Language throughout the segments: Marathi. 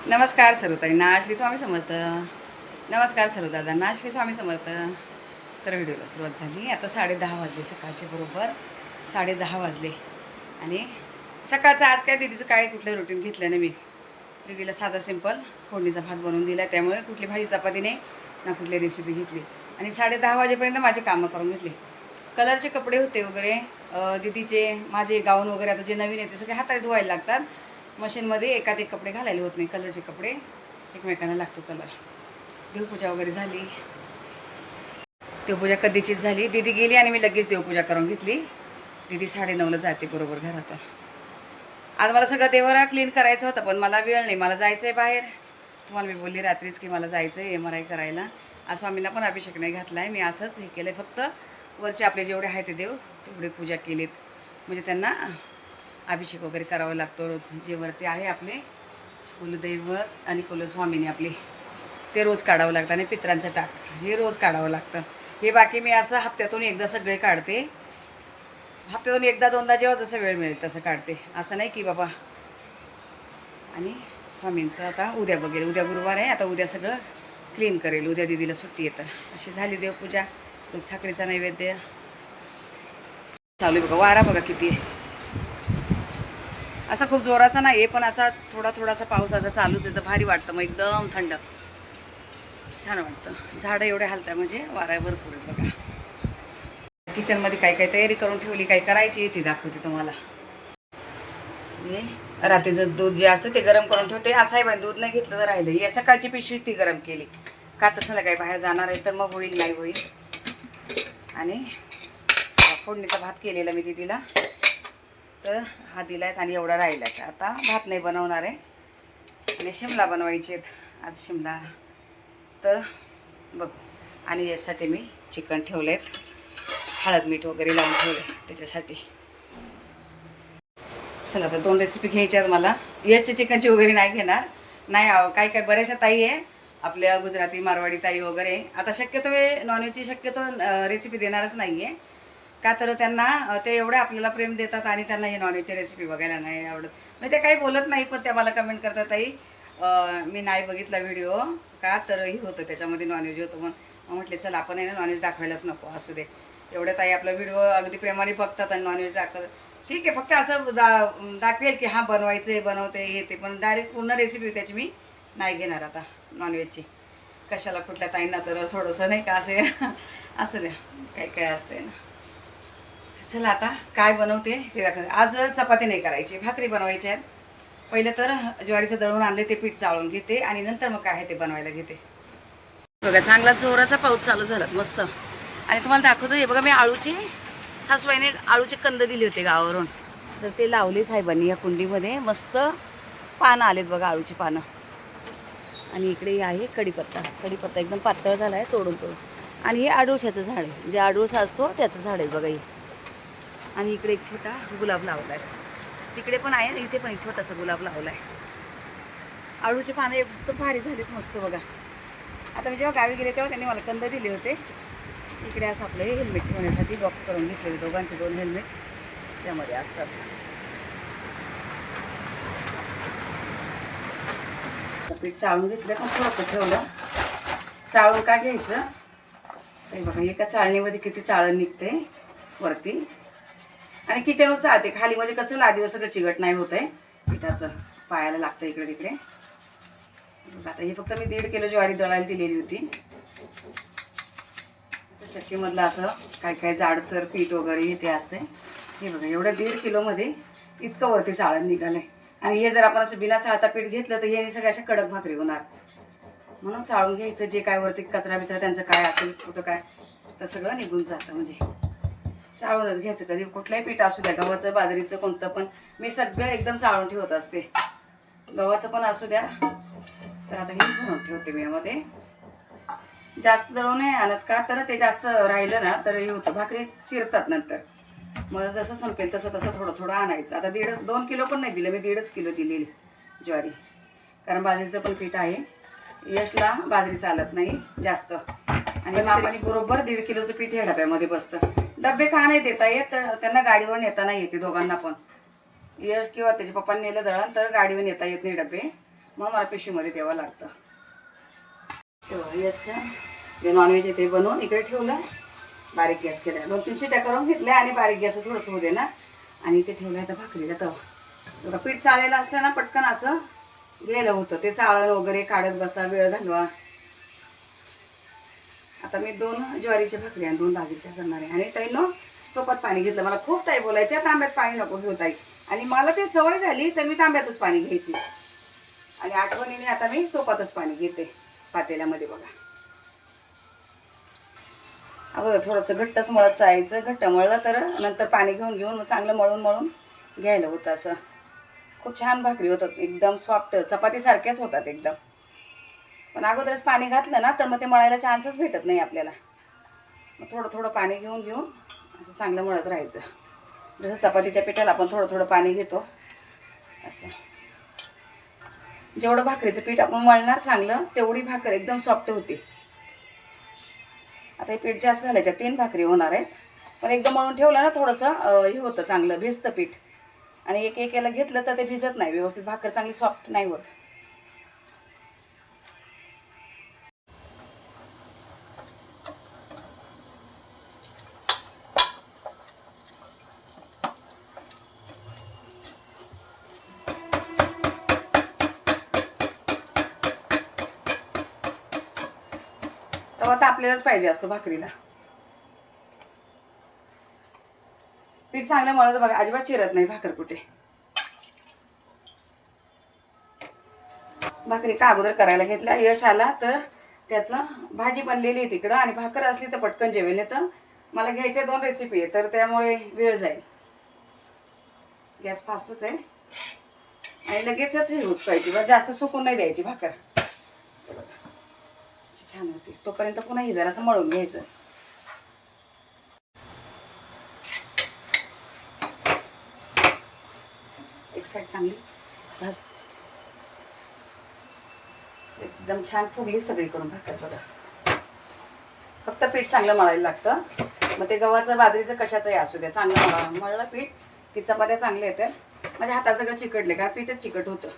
नमस्कार सर्वताईंना श्री स्वामी समर्थ. नमस्कार सर्वदादांना श्री स्वामी समर्थ. तर व्हिडिओला सुरुवात झाली. आता 10:30 वाजले, सकाळचे बरोबर 10:30 वाजले. आणि सकाळचं आज काय दीदीचं काय कुठलं रुटीन घेतलं नाही मी. दीदीला साधा सिंपल फोडणीचा भात बनवून दिला, त्यामुळे कुठली भाजी चपाती नाही ना कुठली रेसिपी घेतली. आणि 10:30 वाजेपर्यंत माझे कामं करून घेतले. कलरचे कपडे होते वगैरे दीदीचे, माझे गाऊन वगैरे आता जे नवीन आहे ते सगळे हाताने धुवायला लागतात. मशीनमध्ये एकात एक कपडे घालायला होत नाही. कलरचे कपडे एकमेकांना लागतो कलर. देवपूजा वगैरे झाली. देवपूजा कधीचीच झाली. दीदी गेली आणि मी लगेच देवपूजा करून घेतली. दीदी 9:30ला जाते बरोबर घरातून. आज मला सगळं देवरा क्लीन करायचं होतं, पण मला वेळ नाही. मला जायचं आहे बाहेर. तुम्हाला मी बोलली रात्रीच की मला जायचं आहे MRI करायला. आज स्वामींना पण अभिषेक नाही घातला आहे. मी असंच हे केलं आहे, फक्त वरचे आपले जेवढे आहे ते देव तेवढे पूजा केलीत. म्हणजे त्यांना अभिषेक वगैरे करावा लागतो रोज. जे वरती आहे आपले कुलदैवत आणि कुलस्वामीने आपले, ते रोज काढावं लागतं. आणि पित्रांचं टाक हे रोज काढावं लागतं. हे बाकी मी असं हप्त्यातून एकदा सगळे काढते. हप्त्यातून एकदा दोनदा जेव्हा जसं वेळ मिळेल तसं काढते. असं नाही की बाबा. आणि स्वामींचं आता उद्या बघेल. उद्या गुरुवार आहे. आता उद्या सगळं क्लीन करेल. उद्या दीदीला सुट्टी आहे. तर अशी झाली देवपूजा. दूध साखरेचा नैवेद्य चालू आहे. बघा वारा बघा किती आहे. असा खूप जोराचा नाही आहे, पण असा थोडासा पावसाचा चालूच आहे. तर भारी वाटतं. मग एकदम थंड छान वाटतं. झाडं एवढे हलतात म्हणजे वारा भरपूर आहे. बघा किचनमध्ये काय काय तयारी करून ठेवली, काय करायची ती दाखवते तुम्हाला. रात्रीचं दूध जे असतं ते गरम करून ठेवते. असं आहे बाई, दूध नाही घेतलं तर राहिलं. या सकाळची पिशवी ती गरम केली का तर संध्याकाळी बाहेर जाणार आहे तर मग होईल नाही होईल. आणि फोडणीचा भात केलेला मी दीदीला, तर हा दिला आहे आणि एवढा राहिला आहे. आता भात नाही बनवणार आहे. आणि शिमला बनवायचे आहेत आज. शिमला तर बघ. आणि यासाठी मी चिकन ठेवले आहेत. हळद मीठ वगैरे लावून ठेवले त्याच्यासाठी. चला आता 2 रेसिपी घ्यायच्या आहेत मला. याची चिकनची वगैरे नाही घेणार. नाही काय काय बऱ्याचशा ताई आहे आपल्या गुजराती मारवाडी ताई वगैरे. आता शक्यतो नॉनव्हेजची शक्यतो रेसिपी देणारच नाही आहे. का तर त्यांना ते एवढं आपल्याला प्रेम देतात आणि त्यांना हे नॉनव्हेजची रेसिपी बघायला नाही आवडत. म्हणजे ते काही बोलत नाही, पण त्या मला कमेंट करतात ताई मी नाही बघितला व्हिडिओ का तर हे होतं त्याच्यामध्ये नॉनव्हेज होतं. मग म्हटले चला आपण आहे ना नॉनव्हेज दाखवायलाच नको, असू दे. एवढ्या ताई आपला व्हिडिओ अगदी प्रेमाने बघतात आणि नॉनव्हेज दाखवतात. ठीक आहे, फक्त असं दाखवेल की हां बनवायचं आहे बनवते येते, पण डायरेक्ट पूर्ण रेसिपी त्याची मी नाही घेणार आता नॉनव्हेजची. कशाला कुठल्या ताईंना तर थोडंसं नाही का असे असू द्या काय काय असते ना. चला आता काय बनवते ते दाखवते. आज चपाती नाही करायची, भाकरी बनवायची आहेत. पहिलं तर ज्वारीचं दळून आणले ते पीठ चाळून घेते आणि नंतर मग काय आहे ते बनवायला घेते. बघा चांगला जोराचा पाऊस चालू झाला मस्त. आणि तुम्हाला दाखवतो हे बघा, मी आळूची सासूबाईने आळूचे कंद दिले होते गावावरून, तर ते लावले साहेबांनी या कुंडीमध्ये. मस्त पानं आलेत बघा, आळूची पानं. आणि इकडे आहे कढीपत्ता. कढीपत्ता एकदम पातळ झाला आहे तोडून. आणि हे आडूळशाचं झाड आहे, जे आडूळसा असतो त्याचं झाड आहे बघा हे. आणि इकडे एक छोटा गुलाब लावला आहे. तिकडे पण आहे, इथे पण एक छोटासा गुलाब लावला आहे. आळूचे पानं एकदम भारी झालेत मस्त बघा. आता मी जेव्हा गावी गेले तेव्हा त्यांनी मला कंद दिले होते. इकडे असं आपलं हे हेल्मेट ठेवण्यासाठी बॉक्स करून घेतलेले, दोघांचे 2 हेल्मेट त्यामध्ये असतात. पीठ चाळून घेतलं पण थोडंसं ठेवलं. चाळून का घ्यायचं ते बघा, एका चाळणीमध्ये किती चाळण निघते वरती. आणि किचनवर चालते खाली, म्हणजे कसं लादीवर सगळं चिकट नाही होत आहे. पिठाचं पायाला लागतं इकडे तिकडे. आता हे फक्त मी 1.5 किलो ज्वारी दळायला दिलेली होती. चक्कीमधलं असं काय काय जाडसर पीठ वगैरे हे ते असते. हे बघा एवढं 1.5 किलोमध्ये इतकं वरती चाळण निघालं आहे. आणि हे जर आपण असं बिना चाळता पीठ घेतलं तर हे सगळ्या अशा कडक भाकरी होणार. म्हणून चाळून घ्यायचं. जे काय वरती कचरा बिचरा त्यांचं काय असेल कुठं काय तर सगळं निघून जातं. म्हणजे चाळूनच घ्यायचं. कधी कुठलंही पीठ असू द्या, गव्हाचं बाजरीचं कोणतं पण, मी सगळं एकदम चाळून ठेवत असते. गव्हाचं पण असू द्या. तर आता हे भरून ठेवते मी यामध्ये. जास्त दळून नाही आणत का तर ते जास्त राहिलं ना तर हे होतं, भाकरी चिरतात नंतर. मग जसं संपेल तसं थोडं थोडं आणायचं. आता 2 किलो पण नाही दिलं मी, 1.5 किलो दिलेली ज्वारी. कारण बाजरीचं पण पीठ आहे. यशला बाजरी चालत नाही जास्त. आणि मापाने बरोबर 1.5 किलोचं पीठ हे डब्यामध्ये बसतं. डबे का नाही देता येत, तर त्यांना गाडीवर नेता नाही येते दोघांना पण. यश किंवा त्याच्या पप्पांनी नेलं दळण तर गाडीवर नेता येत नाही डबे. मग मला पिशवीमध्ये द्यावं लागतं. तेव्हा याचं जे नॉनव्हेज आहे ते बनवून इकडे ठेवलं. बारीक गॅस केला, 2-3 शिट्या करून घेतल्या आणि बारीक गॅस थोडंसं होऊ दे ना. आणि ते ठेवलं आता भाकरीला तवा. बघा पीठ चाळायला असलं ना पटकन असं गेलं होतं. ते चाळण वगैरे काढत बसा, वेळ घालवा. आता मी 2 ज्वारीच्या भाकरी आणि 2 बाजरीच्या करणार आहे. आणि ताईनं टोपात पाणी घेतलं. मला खूप ताई बोलायच्या तांब्यात पाणी नको घेऊ ताई, आणि मला ते सवय झाली तर मी तांब्यातच पाणी घ्यायची. आणि आठवणीने आता मी टोपातच पाणी घेते पातेल्यामध्ये. बघा अगोदर थोडंसं घट्टच मळत जायचं. घट्ट मळलं तर नंतर पाणी घेऊन घेऊन चांगलं मळून मळून घ्यायला होतं. असं खूप छान भाकरी होतात, एकदम सॉफ्ट, चपातीसारख्याच होतात एकदम. पण अगोदरच पाणी घातलं ना तर मग ते मळायला चान्सच भेटत नाही आपल्याला. मग थोडं थोडं पाणी घेऊन घेऊन असं चांगलं मळत राहायचं. जसं चपातीच्या पिठाला आपण थोडं थोडं पाणी घेतो असं. जेवढं भाकरीचं पीठ आपण मळणार चांगलं तेवढी भाकर एकदम सॉफ्ट होती. आता हे पीठ जास्त झाल्याच्या 3 भाकरी होणार आहेत. पण एकदम मळून ठेवलं ना थोडंसं हे होतं, चांगलं भिजतं पीठ. आणि एक एक याला घेतलं तर ते भिजत नाही व्यवस्थित, भाकर चांगली सॉफ्ट नाही होत. तवा तापलेलाच पाहिजे असतं भाकरीला. पीठ चांगलं मळलं बघा, अजिबात चिरत नाही भाकर कुठे. भाकरी का अगोदर करायला घेतल्या, यश आला तर त्याचं भाजी बनलेली आहे तिकडं आणि भाकर असली तर पटकन जेवेल. तर मला घ्यायच्या 2 रेसिपी आहे तर त्यामुळे वेळ जाईल. गॅस फास्टच आहे आणि लगेचच हे उचकायची, बस जास्त सुकून नाही द्यायची भाकर. छान होती. तोपर्यंत पुन्हा ही जरासं मळून घ्यायचं. एक साईड चांगली भाज, एकदम छान फुगली सगळीकडून भाकर. बघा फक्त पीठ चांगलं मळायला लागतं. मग ते गव्हाचं बाजरीचं कशाचंही असू द्या, चांगलं मळलं पीठ की चपात्या चांगल्या येतात. माझ्या हातात सगळं चिकटले कारण पीठच चिकट होतं.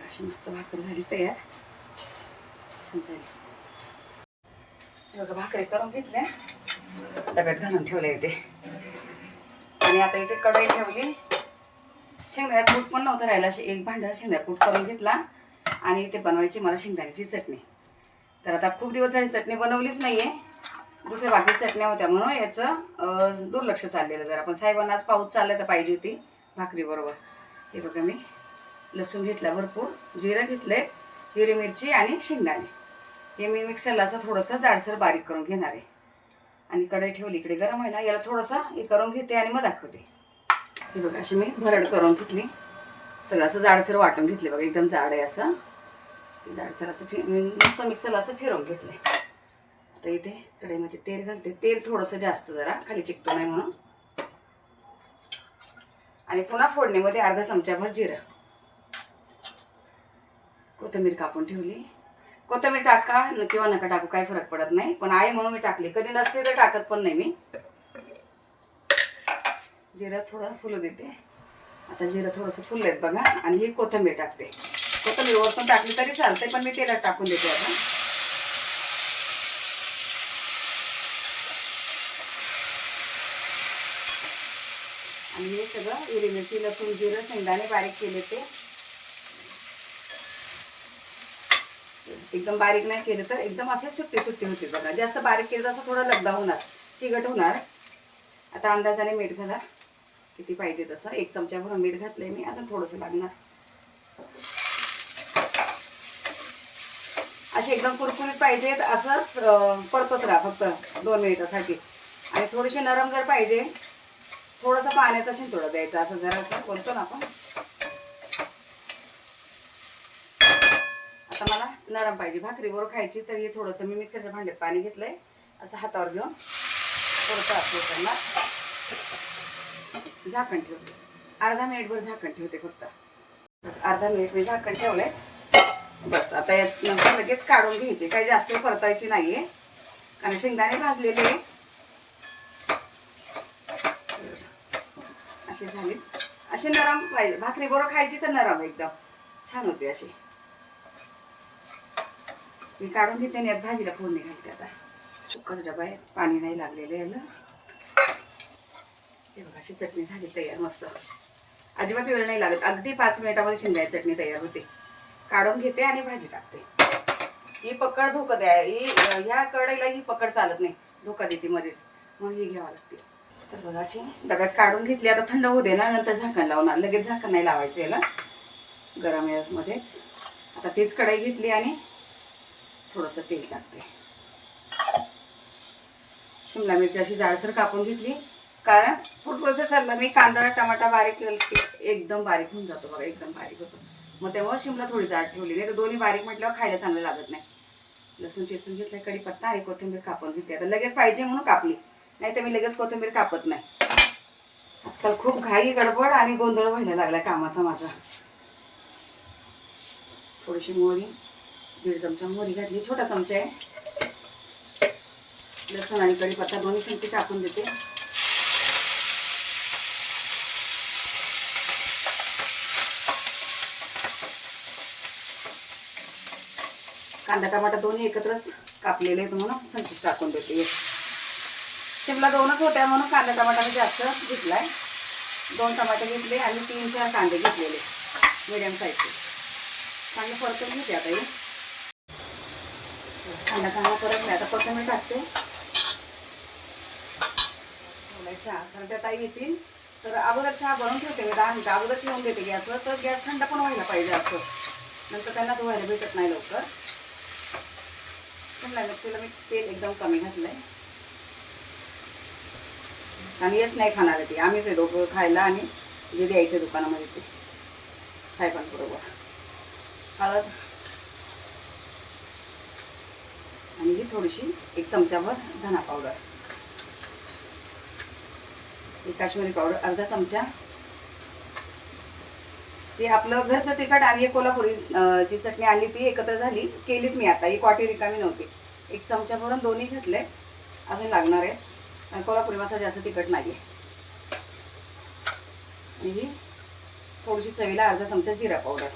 अशी मस्त भाकर झाली तयार, छान झाली. बघा भाकरी करून घेतल्या, डब्यात घालून ठेवले इथे. आणि आता इथे कढई ठेवली. शेंगदाण्यात कूट पण नव्हतं राहिला, एक भांडं शेंगदाण्यात कूट करून घेतला. आणि इथे बनवायची मला शेंगदाण्याची चटणी. तर आता खूप दिवस झाली चटणी बनवलीच नाही आहे. दुसऱ्या बाकी चटण्या होत्या म्हणून याचं दुर्लक्ष चाललेलं जरा. पण साहेबांना आज पाऊस चालला तर पाहिजे होती भाकरीबरोबर. हे बघा मी लसूण घेतला भरपूर, जिरं घेतले, हिरवी मिरची आणि शेंगदाणे. हे मी मिक्सरला असं थोडंसं जाडसर बारीक करून घेणार आहे. आणि कढई ठेवली इकडे गरम व्हायला. याला थोडंसं हे करून घेते आणि मग दाखवते. हे बघा अशी मी भरड करून घेतली, सगळं असं जाडसर वाटून घेतले. बघा एकदम जाड आहे असं. जाडसर असं नुसतं मिक्सरला असं फिरवून घेतलं. आता इथे कढईमध्ये तेल घालते. तेल थोडंसं जास्त जरा खाली चिकटू नाही म्हणून. आणि पुन्हा फोडणीमध्ये अर्धा चमचाभर जिरं, कोथिंबीर कापून ठेवली. कोथिंबीर टाका किंवा नका टाकू काही फरक पडत नाही, पण आहे म्हणून मी टाकली. कधी नसते तर टाकत पण नाही मी. जिरं थोडं फुलू देते. आता जिरं थोडंसं फुललेत बघा. आणि ही कोथिंबीर टाकते. कोथिंबीर वरतून टाकली तरी चालते पण मी तेलात टाकून देते आता. आणि हे सगळं हिरवी मिरची, लसूण, जिरं, शेंगदाणे बारीक केले ते. एकदम बारीक नाही केलं तर एकदम असे सुट्टी सुट्टी होते बघा. जास्त बारीक केलं तर असं थोडं लगदा होणार, चिकट होणार. आता अंदाजाने मीठ घाला, किती पाहिजे तसं. 1 चमचाभर मीठ घातलंय मी, अजून थोडंसं लागणार. असे एकदम कुरकुरीत पाहिजेत असं परतत राहा फक्त 2 मिनिटासाठी. आणि थोडीशी नरम जर पाहिजे, थोडंसं पाण्याचा शिंतोडा द्यायचा असं जरा असं बोलतो ना आपण. आता मला नरम पाहिजे, भाकरीबरोबर खायची. तर हे थोडंसं मी मिक्सरच्या भांड्यात पाणी घेतलंय, असं हातावर घेऊन थोडंसं असं करणार. झाकण ठेवते, अर्धा मिनिटभर झाकण ठेवते फक्त. अर्धा मिनिट मी झाकण ठेवलंय बस. आता यात नंतर लगेच काढून घ्यायचे, काही जास्त परतायची नाहीये कारण शेंगदाणे भाजलेले असे झाले. असे नरम पाहिजे, भाकरीबरोबर खायची तर नरम एकदम. छान होते अशी. मी काढून घेते आणि यात भाजीला फोडणी घालते. आता सुकाचा डबा आहे, पाणी नाही लागलेलं याला. हे बघा अशी चटणी झाली तयार मस्त. अजिबात वेळ नाही लागत, अगदी 5 मिनिटामध्ये शेंगदाण्याची चटणी तयार होते. काढून घेते आणि भाजी टाकते. ही पकड धोका द्या, ही ह्या कढईला ही पकड चालत नाही, धोका देते मध्येच, म्हणून ही घ्यावं लागते. तर बघा अशी डब्यात काढून घेतली. आता थंड होऊ दे ना, नंतर झाकण लावणार. लगेच झाकण नाही लावायचं याला, गरम मध्येच. आता तीच कढई घेतली आणि थोडंसं तेल टाकते. शिमला मिरची अशी जाडसर कापून घेतली, कारण फूड प्रोसेसरला मी कांदा टमाटा बारीक एकदम बारीक होऊन जातो बघा, एकदम बारीक होतो. मग तेव्हा शिमला थोडी जाड ठेवली, नाही तर दोन्ही बारीक म्हटल्यावर खायला चांगलं लागत नाही. लसूण चेचून घेतलं, कढीपत्ता आणि कोथिंबीर कापून घेतली. आता लगेच पाहिजे म्हणून कापली, नाही तर मी लगेच कोथिंबीर कापत नाही. आजकाल खूप घाई गडबड आणि गोंधळ व्हायला लागला कामाचा माझा. थोडीशी मोहरी, 1.5 चमचा मोहरी घातली, छोटा चमचा आहे. लसूण आणि कढीपत्ता दोन्ही चमचे टाकून देते. कांदा टमाटा दोन्ही एकत्रच कापलेले आहेत म्हणून संचीच टाकून देते. शिमला 2च होत्या म्हणून कांदा टमाटा मी जास्त घेतलाय. 2 टमाटे घेतले आणि 3-4 कांदे घेतलेले मीडियम साईजचे. चांगले परतून घेते आता हे. कांदा चांगला परतला. आता कोथिंबीर टाकते. चहा कारण त्या ताई येतील तर अगोदर चहा बनवून ठेवते मी, 10 मिनिटं अगोदर ठेवून देते गॅसवर. तर गॅस थंड पण व्हायला पाहिजे असं, नंतर त्यांना धुवायला भेटत नाही लवकर. शिमला मिरचीला मी तेल एकदम कमी घातलंय, आणि यश नाही खाणार आहे ते. आम्हीच आहे दोघं खायला, आणि जे द्यायचे दुकानामध्ये ते साहेबांबरोबर. हळद आणि ही थोडीशी 1 चमचाभर धना पावडर, ही काश्मीरी पावडर अर्धा चमचा. ते आपलं घरचं तिखट आणि हे कोल्हापुरी जी चटणी आणली ती एकत्र झाली केलीत मी. आता ही वाटी रिकामी नव्हती. 1 चमचा भरून दोन्ही घातले, अजून लागणार आहे. आणि कोल्हापुरी मसाला जास्त तिखट नाही आहे. आणि ही थोडीशी चवीला अर्धा चमचा जिरा पावडर.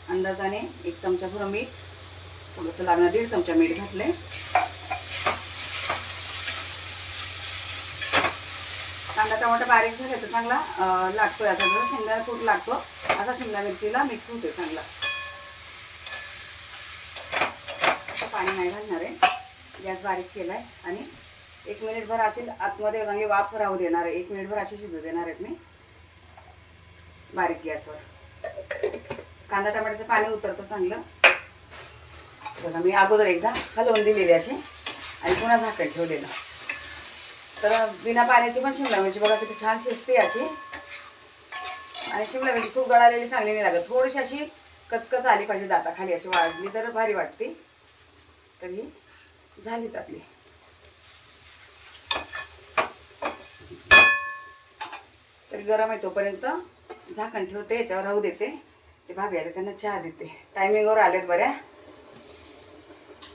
अंदाजाने 1 चमचा भरून मीठ, थोडंसं लागणार 1.5 चमचा मीठ घातले. कांदा टमाटा बारीक झाले तर चांगला लागतो. याचा जर शेंगदाणा कूट लागतो असा शिमला मिरचीला मिक्स होते चांगला. पाणी नाही घालणार आहे, गॅस बारीक केला आहे. आणि 1 मिनिटभर अशी आतमध्ये चांगली वाफ राहू देणार आहे. 1 मिनिटभर अशी शिजू देणार आहेत मी बारीक गॅसवर. कांदा टमाट्याचं पाणी उतरतं चांगलं. बघा मी अगोदर एकदा हलवून दिलेली अशी आणि पुन्हा झाकण ठेवलेलं. तर बिना पाण्याची पण शिमला मिरची बघा किती छान शिजते अशी. आणि शिमला मिरची खूप गळालेली चांगली नाही लागत, थोडीशी अशी कचकच आली पाहिजे दाताखाली, अशी वाजली तर भारी वाटते. तर ही झालीत आपली. तरी गरम आहे तोपर्यंत झाकण ठेवते, याच्यावर राहू देते. ते भाभी आले त्यांना चहा देते, टायमिंगवर आलेत बऱ्या.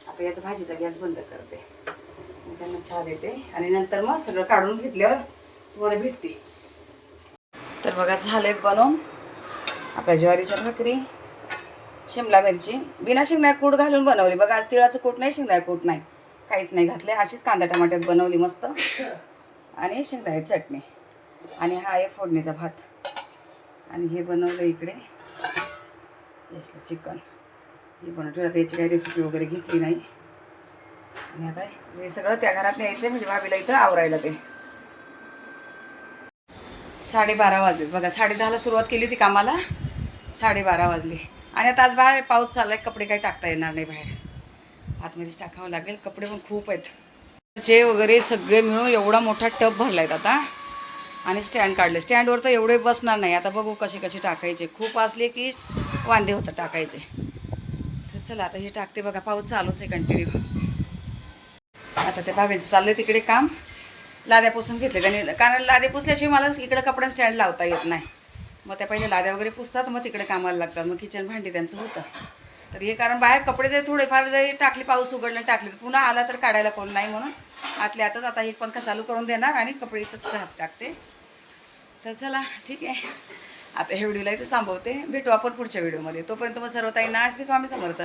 आता याचा भाजीचा गॅस बंद करते, त्यांना चहा देते आणि नंतर मग सगळं काढून घेतल्यावर तुम्हाला भेटते. तर बघा झालेत बनवून आपल्या ज्वारीच्या भाकरी. शिमला मिरची बिना शेंगदाणा कूट घालून बनवली बघा. आज तिळाचं कूट नाही, शेंगदाणा कूट नाही, काहीच नाही घातले. अशीच कांदा टमाट्यात बनवली मस्त. आणि शेंगदाण्याची चटणी. आणि हा आहे फोडणीचा भात. आणि हे बनवलं इकडे चिकन. हे बनवलं. आता याची काही रेसिपी वगैरे घेतली नाही. आणि आता हे सगळं त्या घरात न्यायचं म्हणजे भाभीला इथं आवरायला. ते 12:30 वाजले बघा. 10:30ला सुरुवात केली होती कामाला, 12:30 वाजले. आणि आता आज बाहेर पाऊस चालला आहे, कपडे काही टाकता येणार नाही बाहेर, आतमध्येच टाकावं लागेल. कपडे पण खूप आहेत, चे वगैरे सगळे मिळून एवढा मोठा टब भरला आहेत आता. आणि स्टँड काढले, स्टँडवर तर एवढे बसणार नाही. आता बघू कसे कसे टाकायचे, खूप असले की वांदे होतं टाकायचे. तर चला आता हे टाकते बघा. पाऊस चालूच आहे कंटिन्यू. आता त्या भाभींचं चाललं आहे तिकडे काम. लाद्या पुसून घेतले त्याने, कारण लादे पुसल्याशिवाय मला इकडे कपडा स्टँड लावता येत नाही. मग त्या पहिले लाद्या वगैरे पुसतात, मग तिकडे कामाला लागतात. मग किचन भांडी त्यांचं होतं. तर हे कारण बाहेर कपडे जरी थोडेफार जरी टाकले, पाऊस उघडला टाकले, पुन्हा आला तर काढायला कोण नाही, म्हणून आतल्या आतच आता एक पंखा चालू करून देणार आणि कपडे इथंच टाकते. तर चला ठीक आहे, आता हे व्हिडिओला इथेच थांबवते. भेटू आपण पुढच्या व्हिडिओमध्ये. तोपर्यंत मग सर्व ताईंना श्री स्वामी समर्थ.